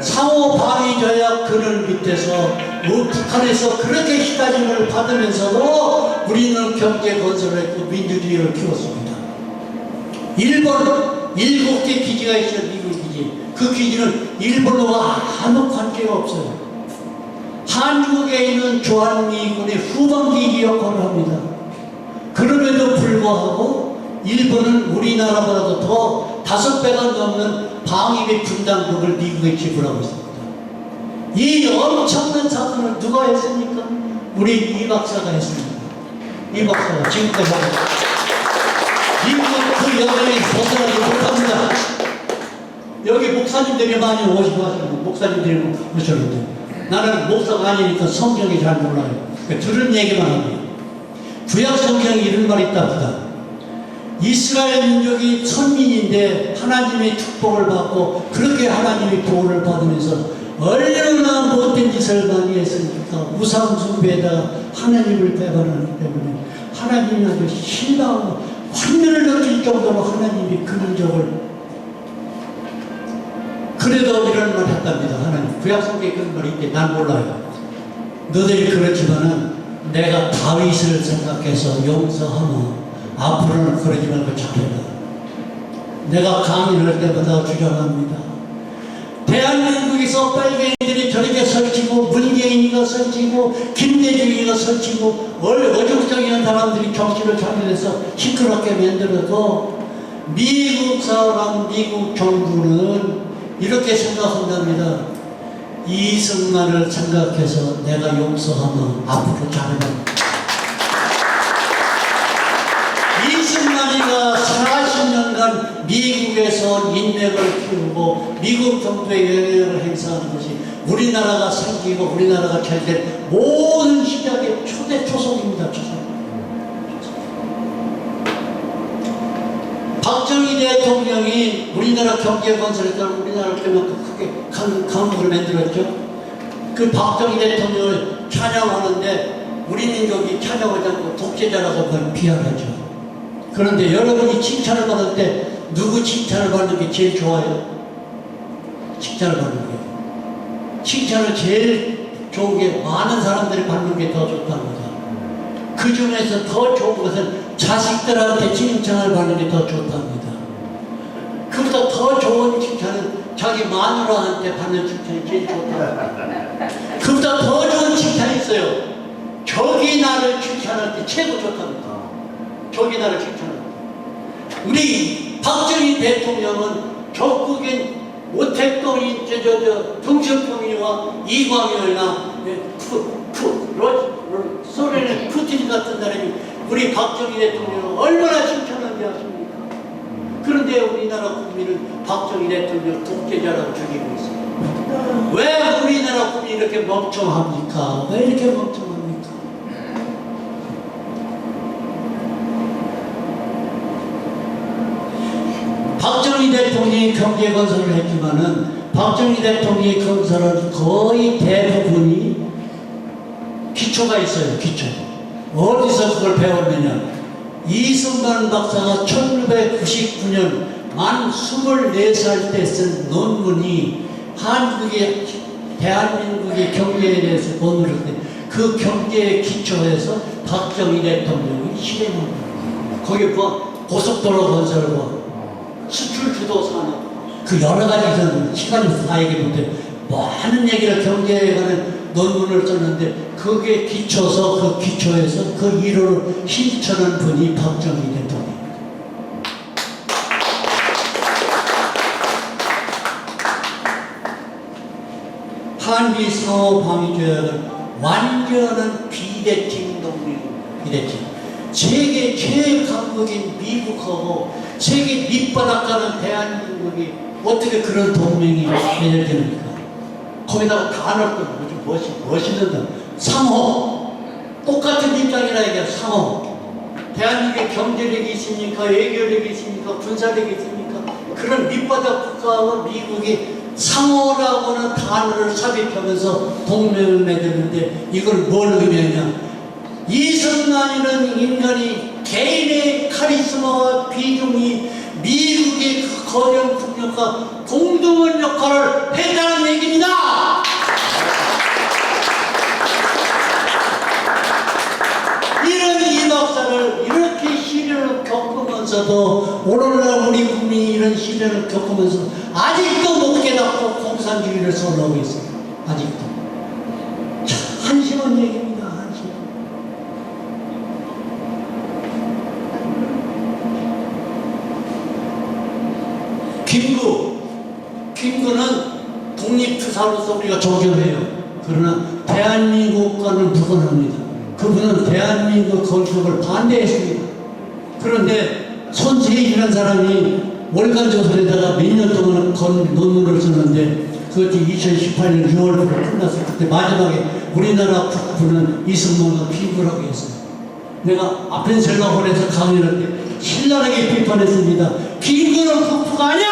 상호 방위 조약 그늘 밑에서 북한에서 그렇게 희가짐을 받으면서도 우리는 경제 건설을 했고 민주주의를 키웠습니다. 일본 7개 기지가 있어요. 미국 기지. 그 기지는 일본과 아무 관계가 없어요. 한국에 있는 주한미군의 후방기지 역할을 합니다. 그럼에도 불구하고 일본은 우리나라보다도 더 5배가 넘는 방위비 분담금을 미국에 지불하고 있습니다. 이 엄청난 사건을 누가 했습니까? 우리 이 박사가 했습니다. 이 박사가 지금까지 미국 그 여정에 벗어나지 못합니다. 여기 목사님들이 많이 오시고 하시는 목사님들이 오셨는데 나는 목사가 아니니까 성경이 잘 몰라요. 들은 얘기만 합니다. 구약 성경에 이런 말이 있답니다. 이스라엘 민족이 선민인데 하나님의 축복을 받고 그렇게 하나님의 도움을 받으면서 얼마나 못된 짓을 많이 했습니까? 우상 숭배에다가 하나님을 배반하기 때문에 하나님이 아주 실망하고 환멸을 느낄 정도로 하나님이 그런 적을 그래도 이런 말 했답니다. 하나님 구약 성경에 그런 말이 있대. 난 몰라요. 너희들이 그렇지만은 내가 다윗을 생각해서 용서하며 앞으로는 그러지 말고 잘해라. 내가 강의할 때마다 주장합니다. 대한민국에서 빨갱이들이 저렇게 설치고 문재인이가 설치고 김대중이가 설치고 어중쩡한 사람들이 정치를 참여해서 시끄럽게 만들어도 미국 사람, 미국 정부는 이렇게 생각한답니다. 이승만을 생각해서 내가 용서하면 앞으로 잘해라. 이승만이가 40년간 미국에서 인맥을 키우고 미국 정부의 영향을 행사하는 것이 우리나라가 생기고 우리나라가 잘 된 모든 시작의 초대 초석입니다. 초석. 박정희 대통령이 우리나라 경제 건설에 따라 우리나라를 그만큼 크게 강국을 만들었죠. 그 박정희 대통령을 찬양하는데 우리 민족이 찬양하지 않고 독재자라고 비하하죠. 그런데 여러분이 칭찬을 받을 때 누구 칭찬을 받는 게 제일 좋아요? 칭찬을 받는 게. 칭찬을 제일 좋은 게 많은 사람들이 받는 게 더 좋답니다. 그 중에서 더 좋은 것은 자식들한테 칭찬을 받는 게 더 좋답니다. 그보다 더 좋은 칭찬은 자기 마누라한테 받는 칭찬이 제일 좋답니다. 그보다 더 좋은 칭찬이 있어요. 적이 나를 칭찬할 때 최고 좋답니다. 적이 나를 칭찬합니다. 우리 박정희 대통령은 적국인 모택동인 정신평이와 이광열이나 소련의 푸틴 같은 사람이 우리 박정희 대통령을 얼마나 칭찬한지 아십니까? 그런데 우리나라 국민은 박정희 대통령 독재자라고 죽이고 있어요. 왜 우리나라 국민이 이렇게 멍청합니까? 왜 이렇게 멍청합니까? 박정희 대통령이 경제 건설을 했지만은 박정희 대통령의 건설은 거의 대부분이 기초가 있어요. 기초. 어디서 그걸 배웠느냐? 이승만 박사가 1999년 만 24살 때 쓴 논문이 대한민국의 경제에 대해서 논문을 때 그 경제의 기초에서 박정희 대통령이 실행한 거예요. 거기 뭐 고속도로 건설과 수출 주도 산업, 그 여러 가지 저는 시간이 다 얘기 못해 많은 얘기를 경제에 관한 논문을 썼는데 그게 기초서 그 기초에서 그 이론을 실천한 분이 박정희 대통령. 한미 상호 방위 조약은 완전한 비대칭 동맹입니다. 비대칭. 세계 최 강국인 미국하고 세계 밑바닥 가는 대한민국이 어떻게 그런 동맹이 맺어집니까? 거기다가 단어도 멋있는 상호. 똑같은 입장이라 얘기해요. 상호. 대한민국에 경제력이 있습니까? 외교력이 있습니까? 군사력이 있습니까? 그런 밑바닥 국가와 미국이 상호라고는 단어를 삽입하면서 동맹을 맺었는데 이걸 뭘 의미하냐? 이승만이라는 인간이 개인의 카리스마와 비중이 미국의 그 거대한 국력과 동등한 역할을 했다는 얘기입니다. 이런 이 박사를 이렇게 시련을 겪으면서도 오늘날 우리 국민이 이런 시련을 겪으면서 아직도 못 깨닫고 공산주의를 선호하고 있어요. 아직도. 참 한심한 얘기입니다. 한심. 김구는 독립투사로서 우리가 존경해요. 그러나 대한민국과는 무관합니다. 그분은 대한민국 건국을 반대했습니다. 그런데 손재희라는 사람이 월간조선에다가 몇 년 동안 논문을 썼는데 그것이 2018년 6월부터 끝났을 때 마지막에 우리나라 국부는 이승만과 김구라고 했어요. 내가 아펜셀러홀에서 강연할 때 신랄하게 비판했습니다. 김구는 국부가 아니야!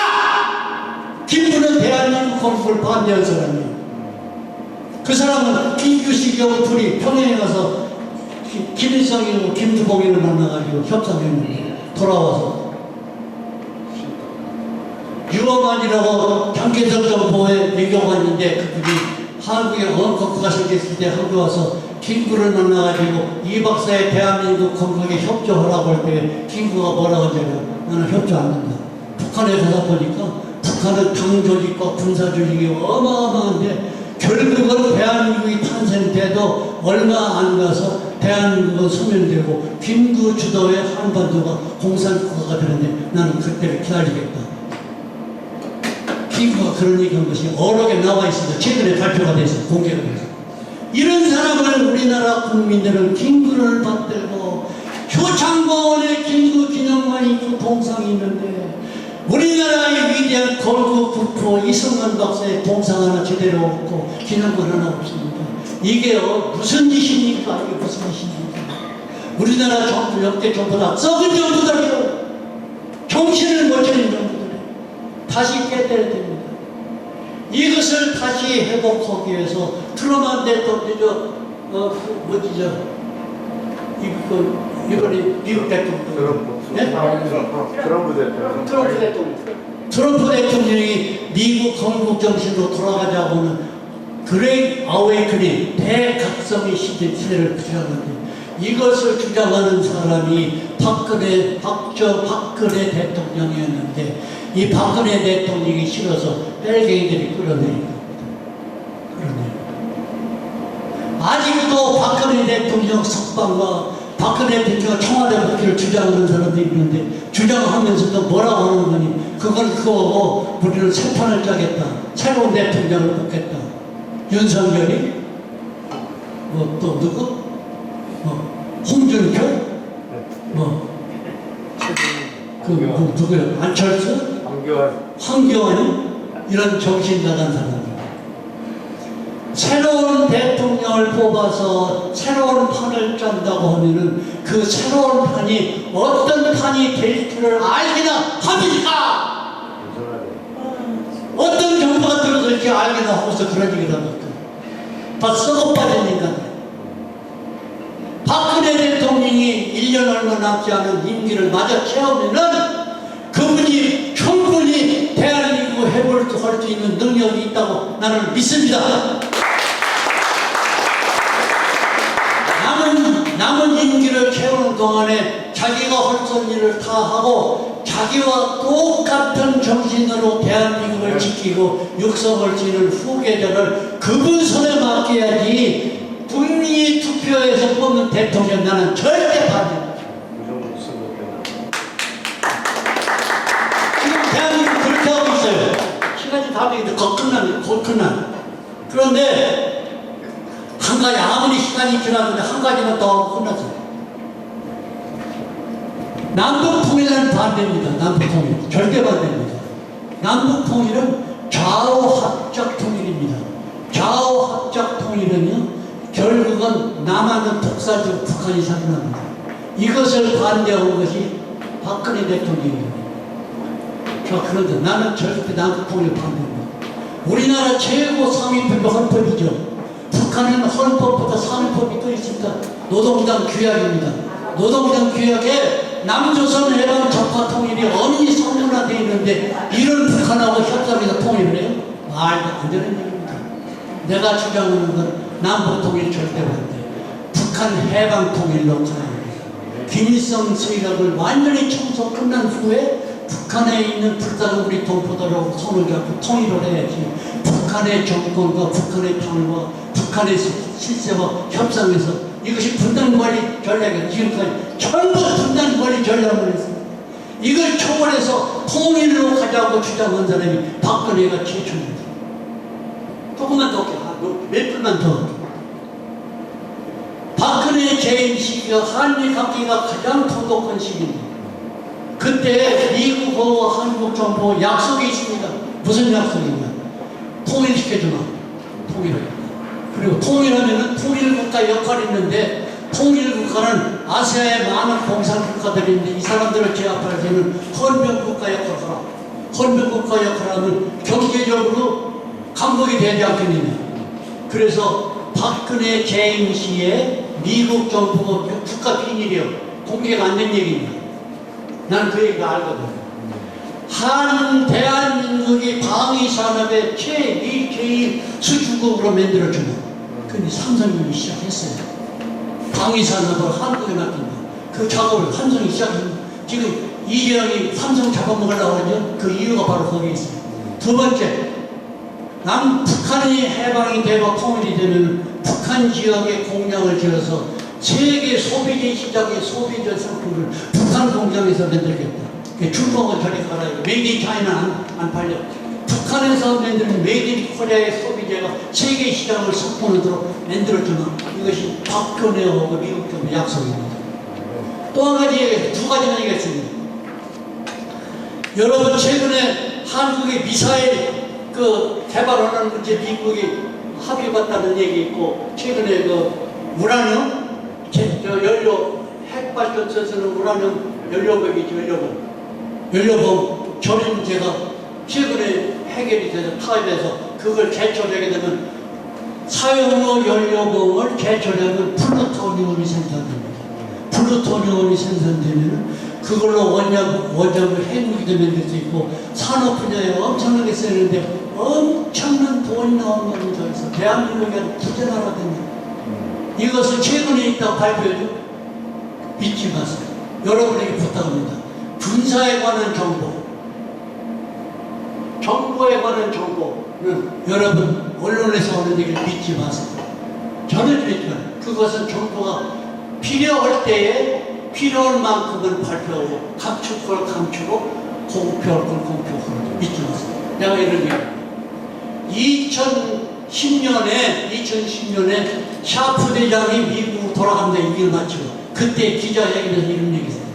김구는 대한민국 건국을 반대한 사람이에요. 그 사람은 김규식하고 둘이 평양에 가서 김일성이고 김두봉이를 만나가지고 협상했는데 돌아와서 유어만이라고 장개석 정보에 외교가 있는데 그분이 한국에 원커크가 생겼을 때 한국에 와서 김구를 만나가지고 이 박사의 대한민국 건국에 협조하라고 할 때 김구가 뭐라고 하냐면 나는 협조 안 한다. 북한에 가서 보니까 북한은 당 조직과 군사 조직이 어마어마한데 결국은 대한민국이 탄생돼도 얼마 안 가서 대한민국은 소멸되고 김구 주도의 한반도가 공산국가가 되는데 나는 그때를 기다리겠다. 김구가 그런 얘기한 것이 어록에 나와 있습니다. 최근에 발표가 돼서 공개가 돼서 이런 사람을 우리나라 국민들은 김구를 받들고 효창공원에 김구 기념관이 있고 동상이 있는데 우리나라의 위대한 건국 국포 이승만 박사의 동상 하나 제대로 없고 기념관 하나 없습니다. 이게 무슨 짓입니까? 이게 무슨 짓입니까? 우리나라 정부 역대 정부다 썩은 정부들이요. 정신을 못 차린 정부들 다시 깨달아야 됩니다. 이것을 다시 회복하기 위해서 트럼프 대통령 이번에 미국 대통령 트럼프 대통령이 미국 건국 정신으로 돌아가자고는 그레이트 어웨이크닝 대각성의 시대를 주장하는데 이것을 주장하는 사람이 박근혜 대통령이었는데 이 박근혜 대통령이 싫어서 빨갱이들이 끌어내린 겁니다. 아직도 박근혜 대통령 석방과 박근혜 대통령 청와대 복귀를 주장하는 사람들이 있는데 주장하면서도 뭐라고 하는 거니 그걸 그거고 우리는 새 판을 짜겠다. 새로운 대통령을 뽑겠다. 윤석열이 또 누구? 홍준표? 누구야? 안철수? 황교안이? 이런 정신 나간 사람들. 새로운 대통령을 뽑아서 새로운 판을 짠다고 하면은 그 새로운 판이 어떤 판이 될 줄을 알기나 합니까? 어떤 정부가 들어서 이렇게 알기나 하고서 그런 얘기를 합니까? 다 썩어빠진 인간. 박근혜 대통령이 1년 얼마 남지 않은 임기를 마저 채우면은 그분이 충분히 대한민국을 해볼 수 있는 능력이 있다고 나는 믿습니다. 남은 임기를 채우는 동안에 자기가 할 수 있는 일을 다 하고 자기와 똑같은 정신으로 대한민국을 지키고 육성을 지는 후계자를 그분 손에 맡겨야지 국민이 투표해서 뽑는 대통령 나는 절대 반대합니다. 지금 대한민국 그렇게 하고 있어요. 시간이 다 되는데 곧 끝난. 그런데 한 가지 아무리 시간이 지났는데 한 가지만 더 하고 끝났어요. 남북통일은 반대입니다. 남북통일 절대 반대입니다. 남북통일은 좌우합작 통일입니다. 좌우합작 통일은요 결국은 남한은 독살적 북한이 살아납니다. 이것을 반대한 것이 박근혜 대통령입니다. 그런데 나는 절대 남북통일 반대입니다. 우리나라 최고 상위법이 헌법이죠. 북한은 헌법보다 상위법이 또 있습니다. 노동당 규약입니다. 노동당 규약에 남조선 해방 적화 통일이 엄히 성문화되어 있는데 이런 북한하고 협상해서 통일을 해요? 말도 안 되는 얘기입니다. 내가 주장하는 건 남북 통일 절대 반대. 북한 해방 통일로 가야 합니다. 김일성 수의락을 완전히 청소 끝난 후에 북한에 있는 불쌍한 우리 동포들하고 손을 잡고 통일을 해야지. 북한의 정권과 북한의 당과 북한의 실세와 협상해서 이것이 분단관리 전략이에요. 지금까지 전부 분단관리 전략을 했습니다. 이걸 초월해서 통일로 가자고 주장한 사람이 박근혜가 최초입니다. 조금만 더 할게요. 몇 분만 더. 박근혜 재임 시기가 한미 관계가 가장 돈독한 시기입니다. 그때 미국과 한국 정부 약속이 있습니다. 무슨 약속이냐? 통일시켜주마. 통일을. 그리고 통일하면은 통일국가 역할이 있는데 통일국가는 아시아의 많은 공산국가들인데 이 사람들을 제압할 때는 헌병국가 역할을 하라. 헌병국가 역할을 하면 경제적으로 강국이 되지 않겠느냐. 그래서 박근혜 재임 시에 미국 정부가 국가 비밀이요. 공개가 안 된 얘기입니다. 나는 그 얘기가 알거든. 대한민국이 방위산업의 제1 수주국으로 만들어주는 근데 삼성이 시작했어요. 방위산업을 한국에 맡긴다. 그 작업을 삼성이 시작했습니다. 지금 이재용이 삼성 잡아먹으려고 하죠. 그 이유가 바로 거기에 있어요. 두 번째, 북한이 해방이 되고 통일이 되면 북한 지역에 공장을 지어서 세계 소비재 시장의 소비재 상품을 북한 공장에서 만들겠다. 중국은 저리 가라. 메이드 인 차이나 안 팔려. 북한에서 만드는 메이드 인 코리아의 소비재가 세계 시장을 석권하도록 만들어주는 이것이 박근혜하고 미국 정부 약속입니다. 또 한 가지, 두 가지만 얘기했습니다. 여러분 최근에 한국의 미사일 개발하는 문제 미국이 합의했다는 얘기 있고 최근에 우라늄 연료 핵발전소에 쓰는 우라늄 연료bom이죠. 연료범 조립 문제가 최근에 해결이 돼서 타협해서 그걸 제철하게 되면 사용후 연료범을 제철하면 플루토늄이 생산됩니다. 플루토늄이 생산되면 그걸로 원자를 핵무기도 만들 수 있고 산업 분야에 엄청나게 쓰는데 엄청난 돈이 나온 겁니다. 그래서 대한민국이 아주 부자나라 됩니다. 이것을 최근에 있다고 발표해줘? 믿지 마세요. 여러분에게 부탁합니다. 군사에 관한 정보, 정보에 관한 정보는 여러분 언론에서 하는 얘기를 믿지 마세요. 전혀 믿지 마세요. 그것은 정보가 필요할 때에 필요한 만큼은 발표하고 감출 걸 감추고 공표할 걸 공표하고 믿지 마세요. 내가 이런 얘기 2010년에 샤프 대장이 미국으로 돌아갑니다. 일을 마치고 그때 기자회견에서 이런 얘기 했어요.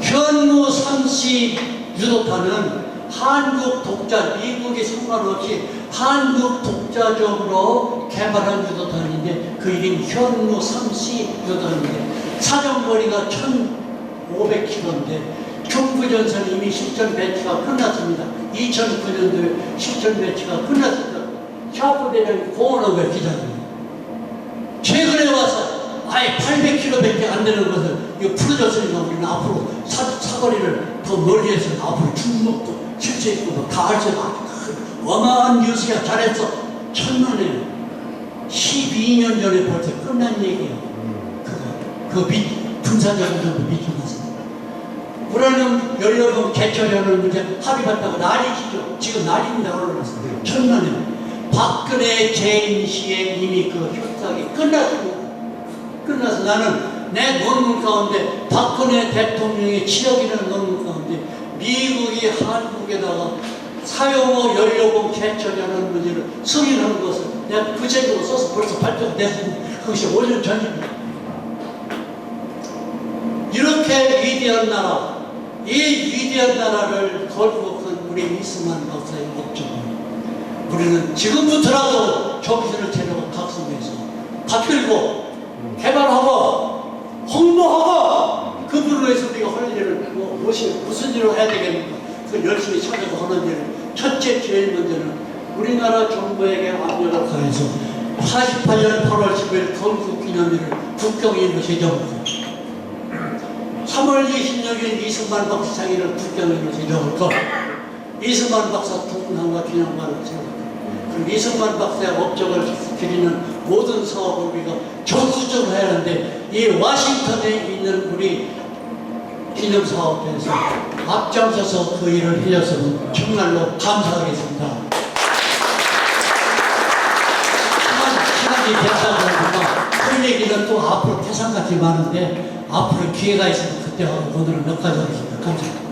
현무 3씨 유도탄은 한국 독자, 미국에 상관없이 한국 독자적으로 개발한 유도탄인데 그 이름이 현무 3씨 유도탄인데 사정거리가 1,500km인데 경부전선 이미 실전 배치가 끝났습니다. 2009년도에 실전 배치가 끝났습니다. 샤프 대장이 공언하고 기자입니다. 최근에 와서 아예 800km밖에 안 되는 것을 이거 풀어졌으니까 우리는 앞으로 사거리를 더 멀리해서 앞으로 중국도 실제 있고 다 할 수 있는 어마어마한 뉴스야. 잘했어. 천만에요. 12년 전에 벌써 끝난 얘기예요. 그거 군사적으로 좀 미쳐놨습니다. 우리는 연료금 개철하는 문제 합의했다고 난리시죠. 지금 난리입니다. 올라왔어요. 천만에. 박근혜 재임 시에 이미 그 협상이 끝났습니다. 끝나서 나는 내 논문 가운데 박근혜 대통령의 치역이라는 논문 가운데 미국이 한국에다가 사용호 연료금 개철하는 문제를 승인하는 것을 내가 구체적으로 써서 벌써 발표가 됐습니다. 그것이 5년 전입니다. 이렇게 위대한 나라, 이 위대한 나라를 걸고 간 우리 이승만 박사의 목적은 우리는 지금부터라도 정신을 차리고 각성해서 받들고 개발하고 홍보하고 그분을 위해서 우리가 할 일을 무슨 일을 해야 되겠는가 그 열심히 찾아서 하는 일을 첫째 제일 먼저는 우리나라 정부에게 압력을 가해서 48년 8월 10일 건국기념일을 국경일로 제정합니다. 3월 26일 이승만 박사 생일을 국경일로 제정할 것, 이승만 박사 통상과 기념관을 세우고 그리고 이승만 박사의 업적을 기리는 모든 사업을 우리가 적극적으로 해야 하는데 이 워싱턴에 있는 우리 기념사업에서 앞장서서 그 일을 해줬으면 정말로 감사하겠습니다. 시간이 됐다고 하니까 그 얘기는 또 앞으로 태산같이 많은데 앞으로 기회가 있으면 그때 하고 오늘은 몇 가지 하겠습니다. 감사합니다.